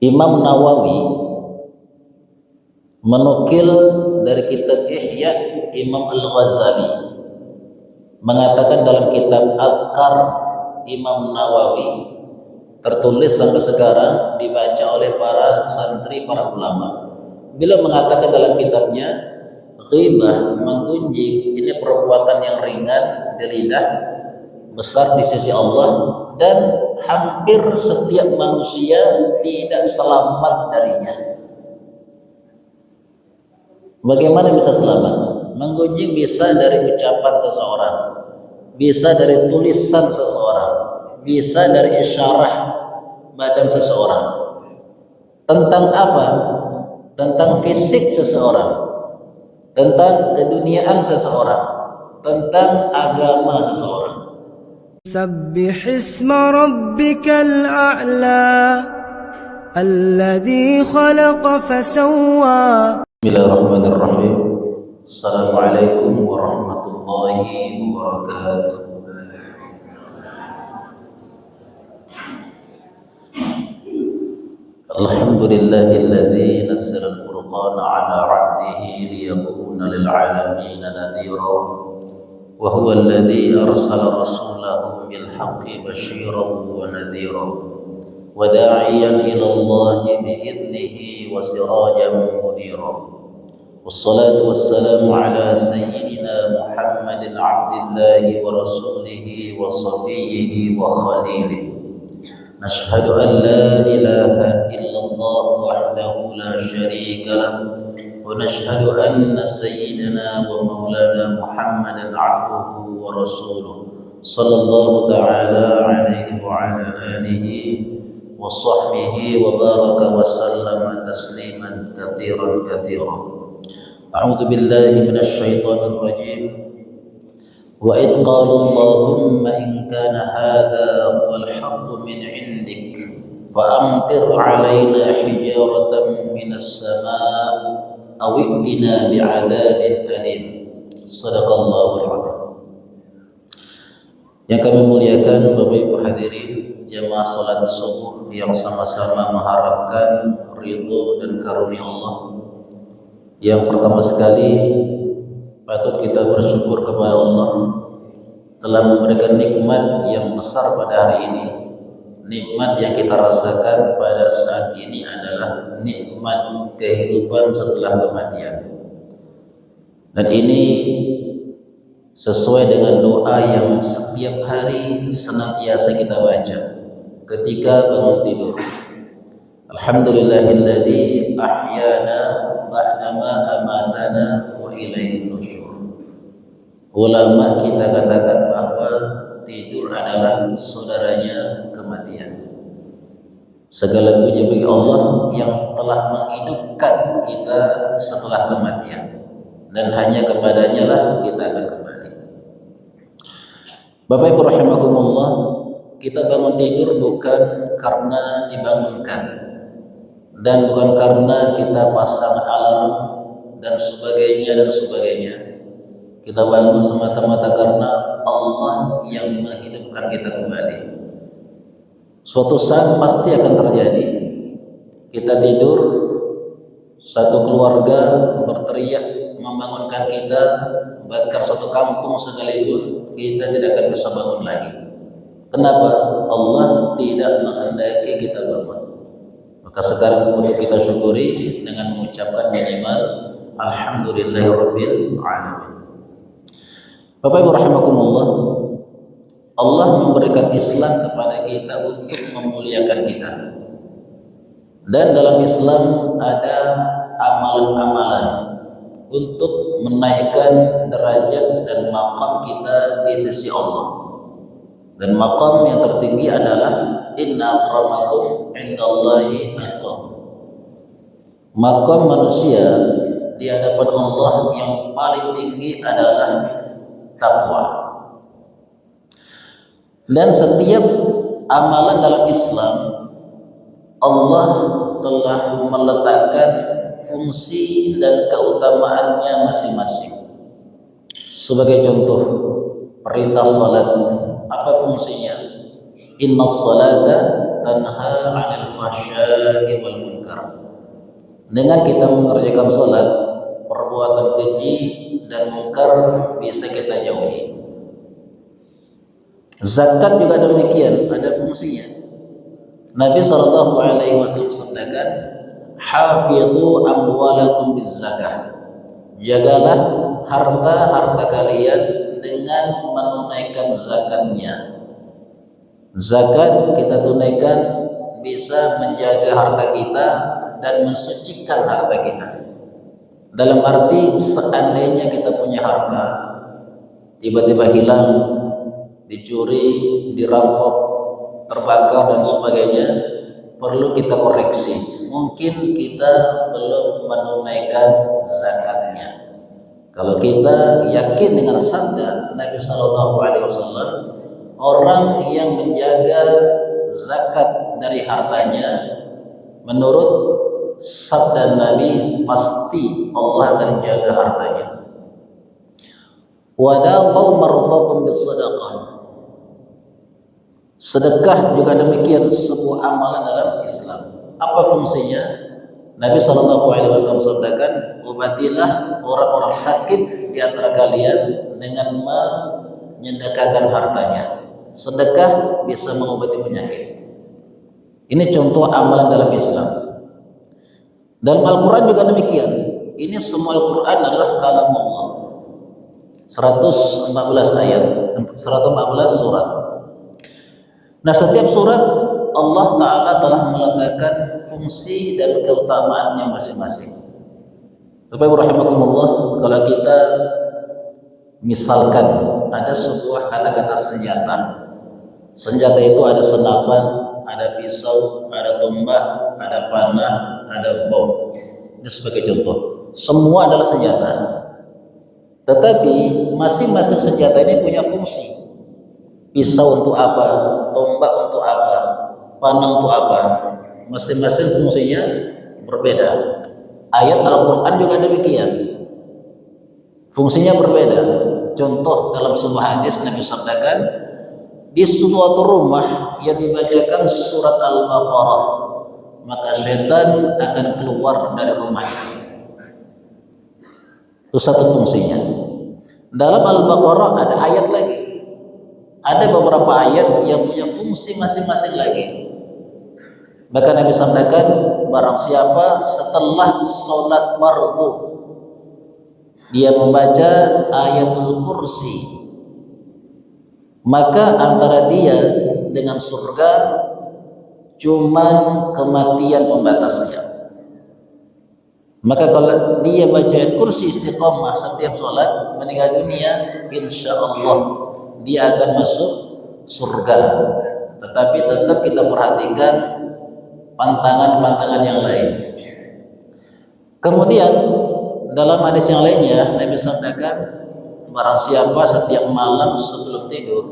Imam Nawawi menukil dari kitab Ihya Imam Al-Ghazali mengatakan dalam kitab Adhkar Imam Nawawi tertulis sampai sekarang dibaca oleh para santri, para ulama. Beliau mengatakan dalam kitabnya, ghibah, menggunjing, ini perbuatan yang ringan di lidah, besar di sisi Allah, dan hampir setiap manusia tidak selamat darinya. Bagaimana bisa selamat? Menggunjing bisa dari ucapan seseorang, bisa dari tulisan seseorang, bisa dari isyarat badan seseorang. Tentang apa? Tentang fisik seseorang, tentang keduniaan seseorang, tentang agama seseorang. Sabbih isma rabbikal a'la alladhi khalaqa fasawwa. Bismillahirrahmanirrahim. Assalamualaikum warahmatullahi wabarakatuh. Alhamdulillahilladzi nazzala al-furqana ala 'abdihi liyakuna lil 'alamin nadhira wa huwa alladzi arsala rasulahu bil haqqi basyiran wa nadhira wa da'iyan ila Allahi bi idnihi wa sirajan munira. Wassalatu wassalamu ala sayyidina Muhammadin 'abdillahi wa rasulihi wa safiyyihi wa khalilihi. نشهد أن لا إله إلا الله وحده لا شريك له ونشهد أن سيدنا ومولانا محمدا عبده ورسوله صلى الله تعالى عليه وعلى آله وصحبه وبارك وسلم تسليما كثيرا كثيرا. أعوذ بالله من الشيطان الرجيم. وإذ قالوا اللهم إن كان هذا هو الحق من عندك فأمطر علينا حجارة من السماء أو ائتنا بعذاب أليم. صدق الله العظيم. Yang kami muliakan Bapak Ibu hadirin jemaah salat subuh yang sama-sama mengharapkan ridho dan karunia Allah. Yang pertama sekali patut kita bersyukur kepada Allah telah memberikan nikmat yang besar pada hari ini. Nikmat yang kita rasakan pada saat ini adalah nikmat kehidupan setelah kematian. Dan ini sesuai dengan doa yang setiap hari senantiasa kita baca ketika bangun tidur. Alhamdulillahilladzi ahyana ba'dama amatana wa ilaihin nusyur. Ulama kita katakan bahwa tidur adalah saudaranya kematian. Segala puji bagi Allah yang telah menghidupkan kita setelah kematian, dan hanya kepadanya lah kita akan kembali. Bapak Ibu rahimakumullah, kita bangun tidur bukan karena dibangunkan, dan bukan karena kita pasang alarm dan sebagainya. Kita bangun semata-mata karena Allah yang menghidupkan kita kembali. Suatu saat pasti akan terjadi. Kita tidur, satu keluarga berteriak membangunkan kita, bahkan satu kampung sekalipun kita tidak akan bisa bangun lagi. Kenapa? Allah tidak menghendaki kita bangun. Maka sekarang untuk kita syukuri dengan mengucapkan minimal Alhamdulillahirabbil alamin. Bapak Ibu rahimakumullah, Allah memberikan Islam kepada kita untuk memuliakan kita. Dan dalam Islam ada amalan-amalan untuk menaikkan derajat dan maqam kita di sisi Allah. Dan maqam yang tertinggi adalah inna akramakum indallahi atqakum. Maqam manusia di hadapan Allah yang paling tinggi adalah takwa. Dan setiap amalan dalam Islam Allah telah meletakkan fungsi dan keutamaannya masing-masing. Sebagai contoh, perintah salat, apa fungsinya? Inna salata tanha 'anil fahsya'i wal munkar. Dengan kita mengerjakan salat, perbuatan keji dan munkar bisa kita jauhi. Zakat juga demikian, ada fungsinya. Nabi sallallahu alaihi wasallam sabdakan, "Hafidhu amwalakum bizzakah." Jagalah harta-harta kalian dengan menunaikan zakatnya. Zakat kita tunaikan bisa menjaga harta kita dan mensucikan harta kita. Dalam arti seandainya kita punya harta tiba-tiba hilang, dicuri, dirampok, terbakar dan sebagainya, perlu kita koreksi. Mungkin kita belum menunaikan zakatnya. Kalau kita yakin dengan sabda Nabi Sallallahu Alaihi Wasallam, orang yang menjaga zakat dari hartanya, menurut sabda Nabi, pasti Allah akan jaga hartanya. Wada'u mardakum bis-sadaqah. Sedekah juga demikian, sebuah amalan dalam Islam. Apa fungsinya? Nabi Shallallahu Alaihi Wasallam sabdakan, obatilah orang-orang sakit di antara kalian dengan menyedekahkan hartanya. Sedekah bisa mengobati penyakit. Ini contoh amalan dalam Islam. Dalam Al-Quran juga demikian. Ini semua Al-Quran adalah kalam Allah. 114 ayat, 114 surat. Nah, setiap surat Allah Ta'ala telah meletakkan fungsi dan keutamaannya masing-masing. Bapak Ibu rahimakumullah, kalau kita misalkan ada sebuah kata-kata senjata. Senjata itu ada senapan, ada pisau, ada tombak, ada panah, ada bom. Ini sebagai contoh. Semua adalah senjata. Tetapi masing-masing senjata ini punya fungsi. Pisau untuk apa? Tombak untuk apa? Panah untuk apa? Masing-masing fungsinya berbeda. Ayat Al-Quran juga demikian. Fungsinya berbeda. Contoh dalam sebuah hadis Nabi sabdakan, di suatu rumah yang dibacakan surat Al-Baqarah, maka syaitan akan keluar dari rumah itu. Itu satu fungsinya. Dalam Al-Baqarah ada ayat lagi. Ada beberapa ayat yang punya fungsi masing-masing lagi. Bahkan Nabi sabdakan, barang siapa setelah sholat fardu dia membaca ayatul kursi, maka antara dia dengan surga cuman kematian pembatasnya. Maka kalau dia baca ayat kursi istiqomah setiap sholat, meninggal dunia, insya Allah dia akan masuk surga. Tetapi tetap kita perhatikan pantangan-pantangan yang lain. Kemudian dalam hadis yang lainnya Nabi sabdakan, barang siapa setiap malam sebelum tidur,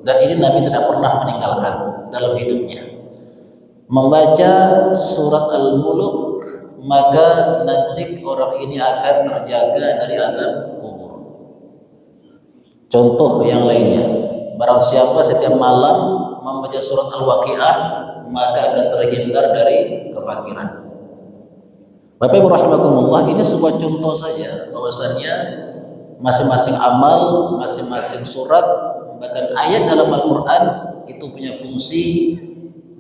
dan ini Nabi tidak pernah meninggalkan dalam hidupnya, membaca surat Al-Muluk, maka nanti orang ini akan terjaga dari azab kubur. Contoh yang lainnya, barang siapa setiap malam membaca surat Al-Waqiah, maka akan terhindar dari kefakiran. Bapak Ibu rahimakumullah, ini sebuah contoh saja bahwasannya masing-masing amal, masing-masing surat, bahkan ayat dalam Al-Quran itu punya fungsi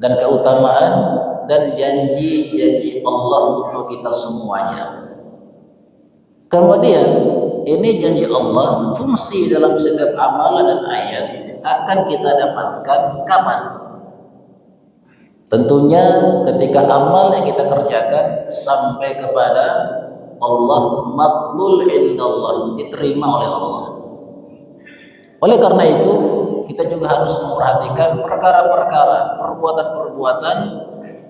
dan keutamaan dan janji-janji Allah untuk kita semuanya. Kemudian ini janji Allah, fungsi dalam setiap amalan dan ayat akan kita dapatkan kapan? Tentunya ketika amal yang kita kerjakan sampai kepada Allah, maqbul indallah, diterima oleh Allah. Oleh karena itu kita juga harus memperhatikan perkara-perkara, perbuatan-perbuatan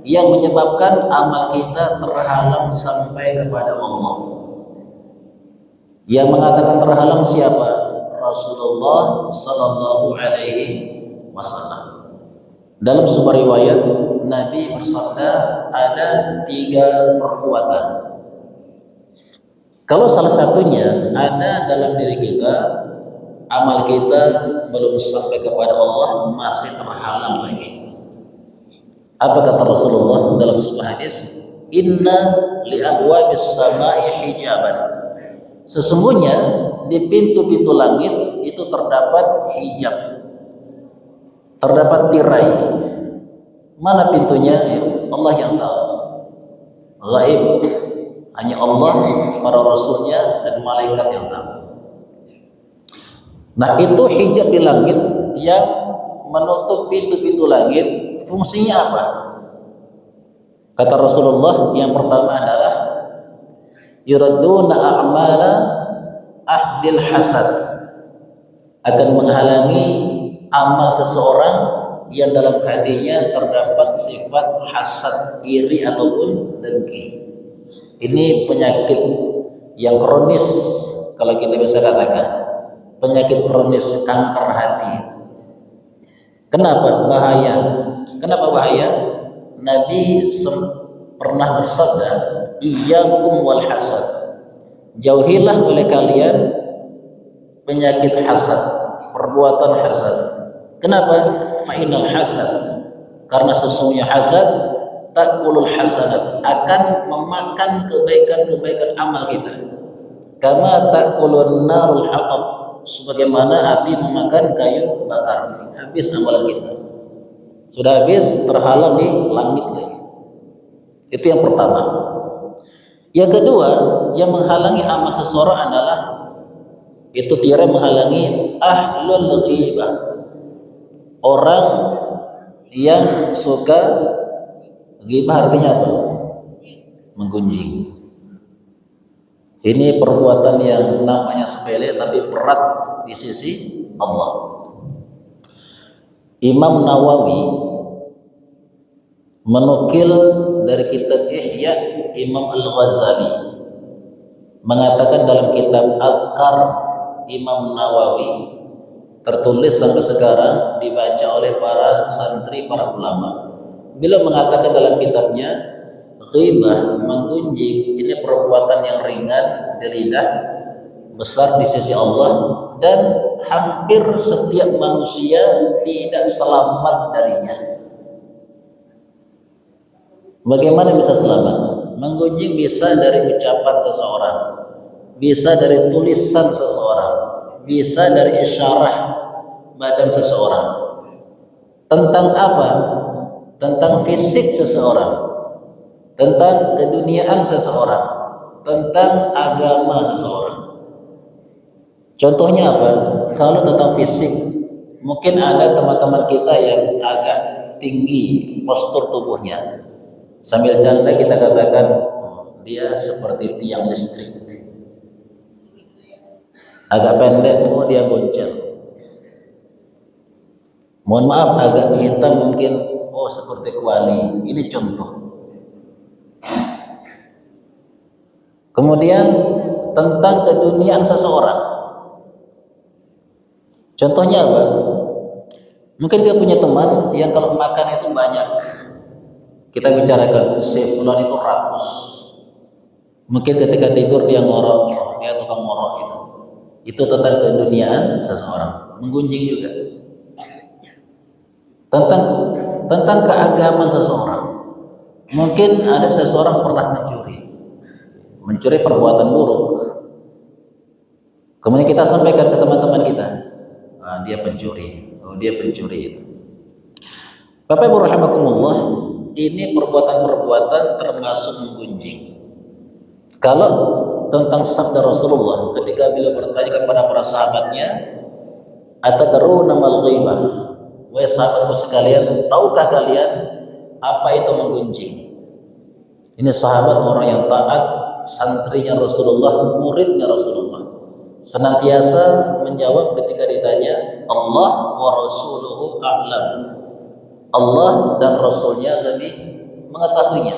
yang menyebabkan amal kita terhalang sampai kepada Allah. Yang mengatakan terhalang siapa? Rasulullah Sallallahu Alaihi Wasallam. Dalam sebuah riwayat Nabi bersabda, ada 3 perbuatan. Kalau salah satunya ada dalam diri kita, amal kita belum sampai kepada Allah, masih terhalang lagi. Apa kata Rasulullah dalam sebuah hadis? Inna li abwabis samai hijaban. Sesungguhnya di pintu-pintu langit itu terdapat hijab, terdapat tirai. Mana pintunya? Allah yang tahu. Gaib. Hanya Allah, para rasulnya, dan malaikat yang tahu. Nah, itu hijab di langit yang menutup pintu-pintu langit. Fungsinya apa? Kata Rasulullah, yang pertama adalah yuradduna a'mala ahdil hasad, akan menghalangi amal seseorang yang dalam hatinya terdapat sifat hasad, iri ataupun dengki. Ini penyakit yang kronis, kalau kita bisa katakan penyakit kronis, kanker hati. Kenapa bahaya? Kenapa bahaya? Nabi pernah bersabda, iyyakum wal hasad, jauhilah oleh kalian penyakit hasad, perbuatan hasad. Kenapa? Fa'inal hasad, karena sesungguhnya hasad ta'kulul hasanat, akan memakan kebaikan-kebaikan amal kita. Kama ta'kulun narul hatab, sebagaimana api memakan kayu bakar, habis amalan kita. Sudah habis, terhalang di langit lagi. Itu yang pertama. Yang kedua, yang menghalangi amal seseorang adalah itu tirai menghalangi ahlul ghibah, orang yang suka ghibah. Artinya apa? Menggunjing. Ini perbuatan yang nampaknya sepele tapi berat di sisi Allah. Imam Nawawi menukil dari kitab Ihya Imam Al-Ghazali mengatakan dalam kitab Adhkar Imam Nawawi, tertulis sampai sekarang, dibaca oleh para santri, para ulama. Beliau mengatakan dalam kitabnya, ghibah, menggunjing, ini perbuatan yang ringan di lidah, besar di sisi Allah, dan hampir setiap manusia tidak selamat darinya. Bagaimana bisa selamat? Menggunjing bisa dari ucapan seseorang, bisa dari tulisan seseorang, bisa dari isyarah badan seseorang. Tentang apa? Tentang fisik seseorang, tentang keduniaan seseorang, tentang agama seseorang. Contohnya apa? Kalau tentang fisik, mungkin ada teman-teman kita yang agak tinggi postur tubuhnya. Sambil canda kita katakan, dia seperti tiang listrik. Agak pendek, dia goncang. Mohon maaf, agak hitam mungkin, seperti kuali. Ini contoh. Kemudian tentang keduniaan seseorang. Contohnya apa? Mungkin kita punya teman yang kalau makan itu banyak. Kita bicarakan, si fulan itu rakus. Mungkin ketika tidur dia ngorok, dia tukang ngorok itu. Itu tentang keduniaan seseorang. Menggunjing juga. Tentang keagamaan seseorang. Mungkin ada seseorang pernah mencuri perbuatan buruk. Kemudian kita sampaikan ke teman-teman kita, dia pencuri, dia pencuri itu. Bapak Ibu rahimakumullah, ini perbuatan-perbuatan termasuk menggunjing. Kalau tentang sabda Rasulullah ketika beliau bertanya kepada para sahabatnya, atadruna mal ghibah, wahai sahabatku sekalian, tahukah kalian apa itu menggunjing? Ini sahabat orang yang taat, santrinya Rasulullah, muridnya Rasulullah, senantiasa menjawab ketika ditanya, Allah wa rasuluhu a'lam, Allah dan Rasulnya lebih mengetahuinya.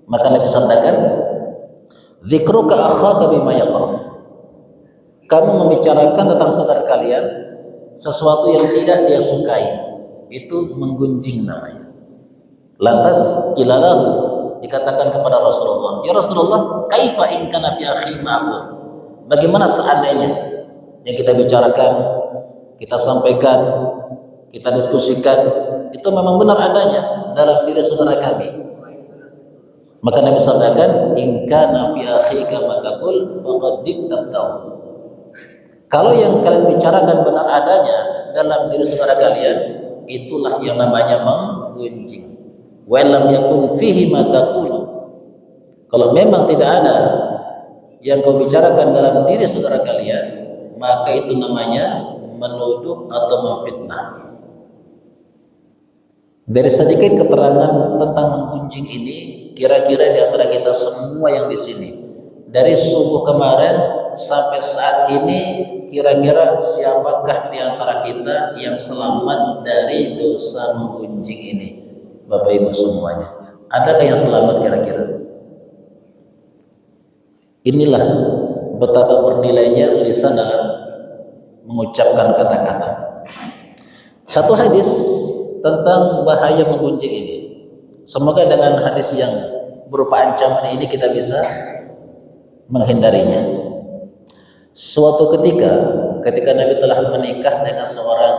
Maka Nabi sabdakan, dzikruka akhaka bima yakrah, kamu membicarakan tentang saudara kalian sesuatu yang tidak dia sukai, itu menggunjing namanya. Lantas ilalahu, dikatakan kepada Rasulullah, ya Rasulullah, kaifa in kana fi akhi ma'akum, bagaimana seandainya yang kita bicarakan, kita sampaikan, kita diskusikan itu memang benar adanya, dalam diri saudara kami. Maka Nabi sabdakan, in kana fi akhika ma taqul faqad dibtahu. Kalau yang kalian bicarakan benar adanya dalam diri saudara kalian, itulah yang namanya menggunjing. Wa lam yakun fihi ma taqulu. Kalau memang tidak ada yang kau bicarakan dalam diri saudara kalian, maka itu namanya menuduh atau memfitnah. Dari sedikit keterangan tentang menggunjing ini, kira-kira di antara kita semua yang di sini, dari subuh kemarin sampai saat ini, kira-kira siapakah di antara kita yang selamat dari dosa menggunjing ini? Bapak Ibu semuanya, adakah yang selamat kira-kira? Inilah betapa bernilainya lisan dalam mengucapkan kata-kata. Satu hadis tentang bahaya menggunjing ini. Semoga dengan hadis yang berupa ancaman ini kita bisa menghindarinya. Suatu ketika Nabi telah menikah dengan seorang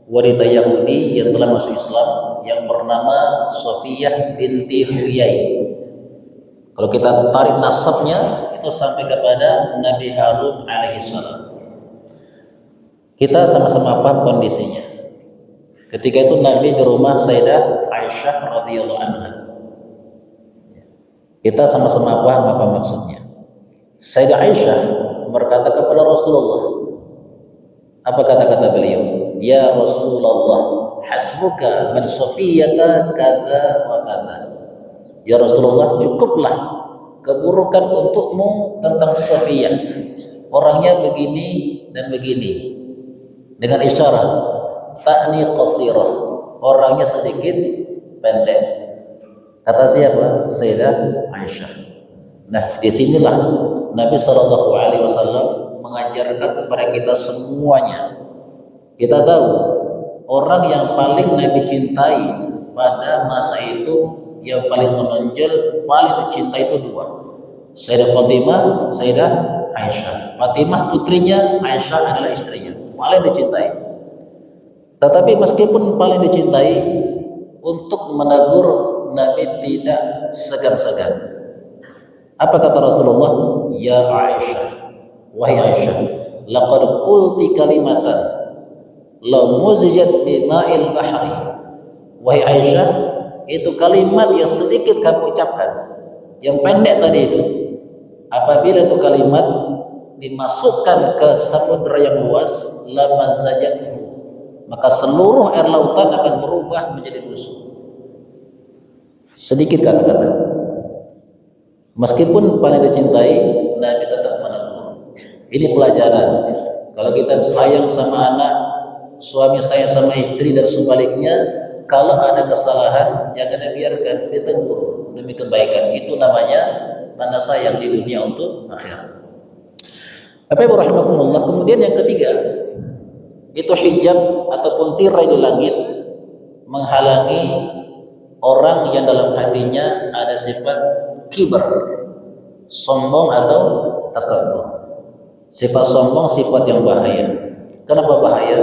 wanita Yahudi yang telah masuk Islam yang bernama Sofiyah binti Huyai. Kalau kita tarik nasabnya itu sampai kepada Nabi Harun alaihissalam. Kita sama-sama paham kondisinya. Ketika itu Nabi di rumah Sayyidah Aisyah radhiyallahu anha. Kita sama-sama paham apa maksudnya. Sayyidah Aisyah berkata kepada Rasulullah, apa kata-kata beliau? Ya Rasulullah, hasbuka min Safiyata kadza wa kadza. Ya Rasulullah, cukuplah keburukan untukmu tentang Safiyah. Orangnya begini dan begini. Dengan isyarat ta'ni qasirah, orangnya sedikit pendek. Kata siapa? Sayyidah Aisyah. Nah, disinilah Nabi SAW mengajarkan kepada kita semuanya. Kita tahu orang yang paling Nabi cintai pada masa itu, yang paling menonjol, paling dicintai itu dua, Sayyidah Fatimah, Sayyidah Aisyah. Fatimah putrinya, Aisyah adalah istrinya, paling dicintai. Tetapi meskipun paling dicintai, untuk menegur Nabi tidak segan-segan. Apa kata Rasulullah? Ya Aisyah, wahai Aisyah, laqad qulti kalimatan la muzijat bima'il bahri. Wahai Aisyah, itu kalimat yang sedikit kamu ucapkan, yang pendek tadi itu. Apabila itu kalimat dimasukkan ke samudra yang luas, la mazajathu, maka seluruh air lautan akan berubah menjadi busuk. Sedikit kata-kata. Meskipun paling dicintai, Nabi tetap menegur. Ini pelajaran. Kalau kita sayang sama anak, suami sayang sama istri dan sebaliknya, kalau ada kesalahan jangan dibiarkan, ditegur demi kebaikan. Itu namanya tanda sayang di dunia untuk akhirat. Bapak Ibu rahimakumullah. Kemudian yang ketiga, itu hijab ataupun tirai di langit menghalangi orang yang dalam hatinya ada sifat kibar, sombong atau takabur. Sifat sombong sifat yang bahaya. Kenapa bahaya?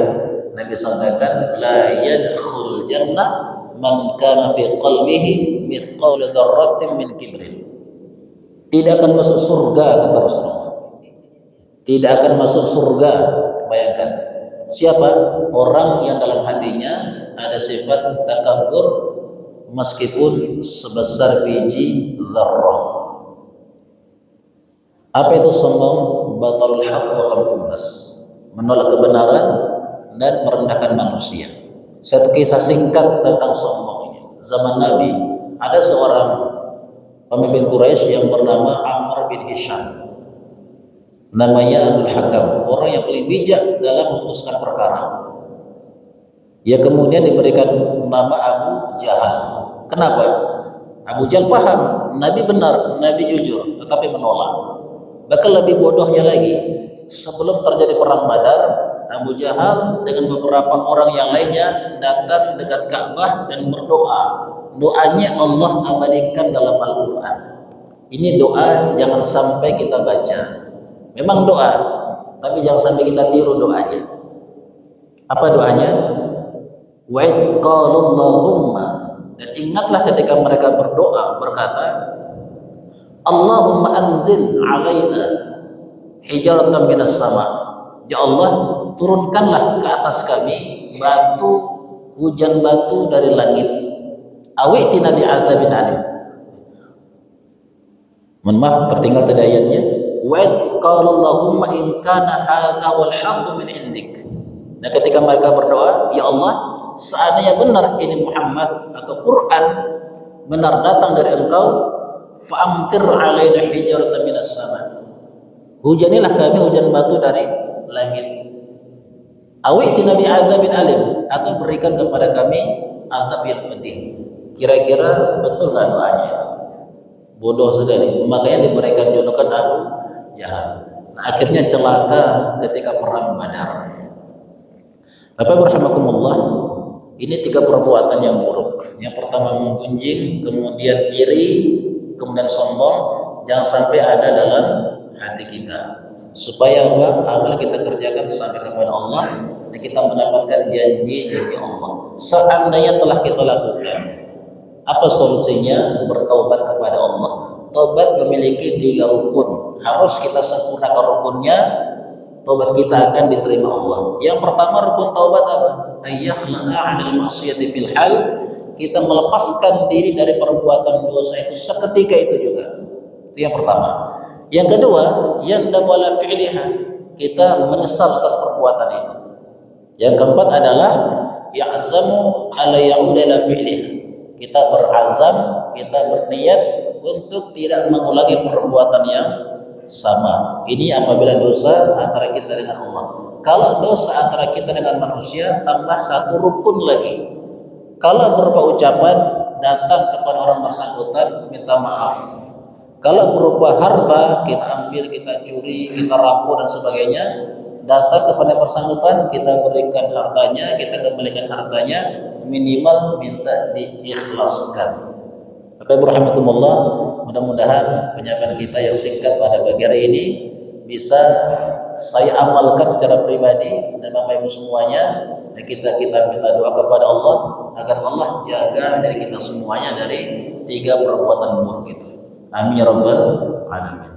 Nabi sampaikan, la yadkhul jannah man kana fi qalbihi mithqal dzarratin min kibrin. Tidak akan masuk surga, kata Rasulullah. Tidak akan masuk surga. Bayangkan, siapa? Orang yang dalam hatinya ada sifat takabur meskipun sebesar biji dzarrah. Apa itu sombong? Batalul haq wa qamtun nas, menolak kebenaran dan merendahkan manusia. Satu kisah singkat tentang sombong ini. Zaman Nabi ada seorang pemimpin Quraisy yang bernama Amr bin Hisham. Namanya Abdul Hakam, orang yang paling bijak dalam memutuskan perkara. Ia kemudian diberikan nama Abu Jahal. Kenapa? Abu Jahal paham Nabi benar, Nabi jujur, tetapi menolak. Bahkan lebih bodohnya lagi, sebelum terjadi perang Badar, Abu Jahal dengan beberapa orang yang lainnya datang dekat Ka'bah dan berdoa. Doanya Allah abadikan dalam Al-Quran. Ini doa jangan sampai kita baca. Memang doa, tapi jangan sampai kita tiru doanya. Apa doanya? Wa id qala Allahumma, Dan ingatlah ketika mereka berdoa berkata, Allahumma anzil alaina hijaratan minas sama. Ya Allah, turunkanlah ke atas kami batu, hujan batu dari langit. Awitina bi'adzabin alim. Mohon maaf, tertinggal tadi ayatnya. Wa qala Allahumma in kana hadza wal haqqu min indik. Nah, ketika mereka berdoa, ya Allah, seandainya benar ini Muhammad atau Quran benar datang dari Engkau, fa'amtir alaina hijaratan minas sama. Hujanilah kami hujan batu dari langit. Awitina bi'adzabin alim, atau berikan kepada kami azab yang pedih. Kira-kira betul nggak doanya itu? Bodoh sekali. Makanya diberikan julukan Abu Jahal. Nah, akhirnya celaka ketika perang Badar. Bapak berhamakumullah, ini 3 perbuatan yang buruk. Yang pertama menggunjing, kemudian iri, kemudian sombong. Jangan sampai ada dalam hati kita. Supaya apa? Amal kita kerjakan sampai kepada Allah dan kita mendapatkan janji-janji Allah. Seandainya telah kita lakukan, apa solusinya? Bertaubat kepada Allah. Taubat memiliki 3 rukun. Harus kita sempurnakan rukunnya, taubat kita akan diterima Allah. Yang pertama rukun taubat apa? Ayyakhla'a 'anil ma'siyati fil hal. Kita melepaskan diri dari perbuatan dosa itu seketika itu juga. Itu yang pertama. Yang kedua, yandam wala fi'liha. Kita menyesal atas perbuatan itu. Yang keempat adalah ya'zamu 'ala ya'uda ila fi'liha. Kita berazam, kita berniat untuk tidak mengulangi perbuatan yang sama. Ini apabila dosa antara kita dengan Allah. Kalau dosa antara kita dengan manusia, tambah 1 rukun lagi. Kalau berupa ucapan, datang kepada orang bersangkutan minta maaf. Kalau berupa harta, kita ambil, kita curi, kita rampok dan sebagainya, datang kepada bersangkutan, kita berikan hartanya, kita kembalikan hartanya, minimal minta diikhlaskan. Bapak Ibu rahimakumullah, mudah-mudahan penyampaian kita yang singkat pada pagi hari ini bisa saya amalkan secara pribadi dan Bapak Ibu semuanya, dan kita minta doa kepada Allah agar Allah jaga dari kita semuanya dari 3 perbuatan buruk itu. Amin ya rabbal alamin.